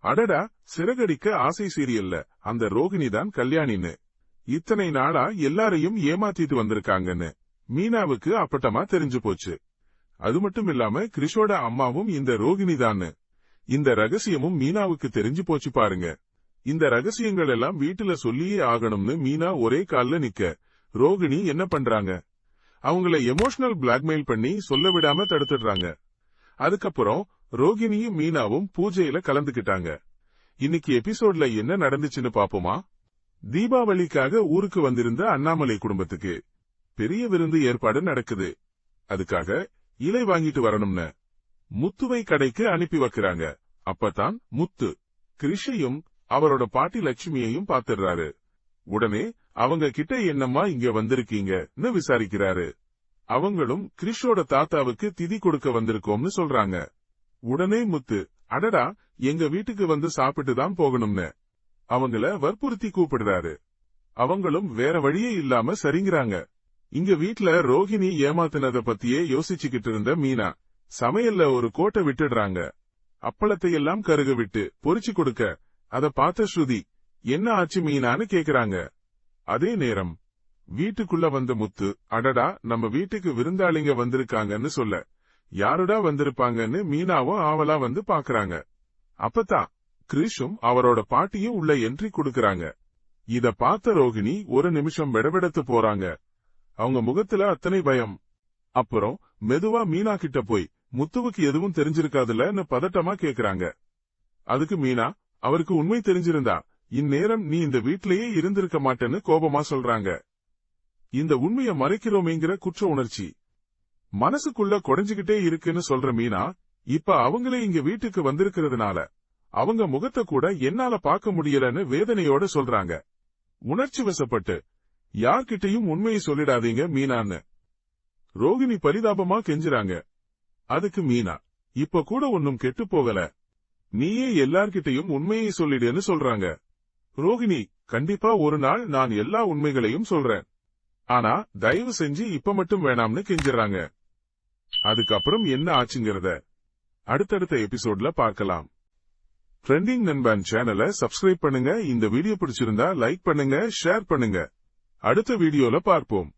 அடடா, சிறகடிக்க ஆசை சீரியல்ல அந்த ரோகிணி தான் கல்யாணின்னு இத்தனை நாளா எல்லாரையும் ஏமாத்திட்டு வந்திருக்காங்கன்னு மீனாவுக்கு அப்பட்டமா தெரிஞ்சு போச்சு. அது மட்டும் இல்லாம கிரிஷோட அம்மாவும் இந்த ரோகிணி தான்னு இந்த ரகசியமும் மீனாவுக்கு தெரிஞ்சு போச்சு பாருங்க. இந்த ரகசியங்கள் எல்லாம் வீட்டுல சொல்லியே ஆகணும்னு மீனா ஒரே கால்ல நிக்க ரோகிணி என்ன பண்றாங்க, அவங்கள எமோஷனல் பிளாக்மெயில் பண்ணி சொல்ல விடாம தடுத்துடுறாங்க. அதுக்கப்புறம் ரோகிணியும் மீனாவும் பூஜையில கலந்துக்கிட்டாங்க. இன்னைக்கு எபிசோட்ல என்ன நடந்துச்சுன்னு பாப்போமா? தீபாவளிக்காக ஊருக்கு வந்திருந்த அண்ணாமலை குடும்பத்துக்கு பெரிய விருந்து ஏற்பாடு நடக்குது. அதுக்காக இலை வாங்கிட்டு வரணும்னு முத்துவை கடைக்கு அனுப்பி வைக்கிறாங்க. அப்பதான் முத்து கிரிஷையும் அவரோட பாட்டி லட்சுமியையும் பாத்துடுறாரு. உடனே அவங்க கிட்ட என்னம்மா இங்க வந்திருக்கீங்கன்னு விசாரிக்கிறாரு. அவங்களும் கிரிஷோட தாத்தாவுக்கு திதி கொடுக்க வந்திருக்கோம்னு சொல்றாங்க. உடனே முத்து, அடடா, எங்க வீட்டுக்கு வந்து சாப்பிட்டு தான் போகணும்னு அவங்கள வற்புறுத்தி கூப்பிடுறாரு. அவங்களும் வேற வழியே இல்லாம சரிங்கிறாங்க. இங்க வீட்ல ரோகிணி ஏமாத்தினத பத்தியே யோசிச்சுக்கிட்டு இருந்த மீனா சமையல்ல ஒரு கோட்டை விட்டுடுறாங்க. அப்பளத்தை எல்லாம் கருக விட்டு பொரிச்சு கொடுக்க அத பார்த்த ஸ்ருதி, என்ன ஆச்சு மீனான்னு கேக்குறாங்க. அதே நேரம் வீட்டுக்குள்ள வந்த முத்து, அடடா, நம்ம வீட்டுக்கு விருந்தாளிங்க வந்திருக்காங்கன்னு சொல்ல, யாருடா வந்திருப்பாங்கன்னு மீனாவும் ஆவலா வந்து பாக்குறாங்க. அப்பதான் கிரிஷும் அவரோட பாட்டியும் உள்ள என்ட்ரி கொடுக்கறாங்க. இத பார்த்த ரோகிணி ஒரு நிமிஷம் வெடவெடத்து போறாங்க. அவங்க முகத்துல அத்தனை பயம். அப்புறம் மெதுவா மீனா கிட்ட போய், முத்துவுக்கு எதுவும் தெரிஞ்சிருக்காதுலன்னு பதட்டமா கேக்குறாங்க. அதுக்கு மீனா, அவருக்கு உண்மை தெரிஞ்சிருந்தா இந்நேரம் நீ இந்த வீட்லயே இருந்திருக்க மாட்டேன்னு கோபமா சொல்றாங்க. இந்த உண்மைய மறைக்கிறோமேங்கிற குற்ற உணர்ச்சி மனசுக்குள்ள குறைஞ்சுகிட்டே இருக்குன்னு சொல்ற மீனா, இப்ப அவங்களே இங்க வீட்டுக்கு வந்திருக்கிறதுனால அவங்க முகத்தை கூட என்னால பார்க்க முடியலன்னு வேதனையோட சொல்றாங்க. உணர்ச்சி வசப்பட்டு, யார்கிட்டையும் உண்மையை சொல்லிடாதீங்க மீனான்னு ரோகிணி பரிதாபமா கெஞ்சுறாங்க. அதுக்கு மீனா, இப்ப கூட ஒன்னும் கெட்டு போகல, நீயே எல்லார்கிட்டையும் உண்மையை சொல்லிடுன்னு சொல்றாங்க. ரோகிணி, கண்டிப்பா ஒரு நாள் நான் எல்லா உண்மைகளையும் சொல்றேன், ஆனா தயவு செஞ்சு இப்ப மட்டும் வேணாம்னு கெஞ்சுறாங்க. அதுக்கப்புறம் என்ன ஆச்சுங்கிறத அடுத்தடுத்த எபிசோட்ல பார்க்கலாம். ட்ரெண்டிங் நண்பன் சேனலை சப்ஸ்கிரைப் பண்ணுங்க. இந்த வீடியோ பிடிச்சிருந்தா லைக் பண்ணுங்க, ஷேர் பண்ணுங்க. அடுத்த வீடியோல பார்ப்போம்.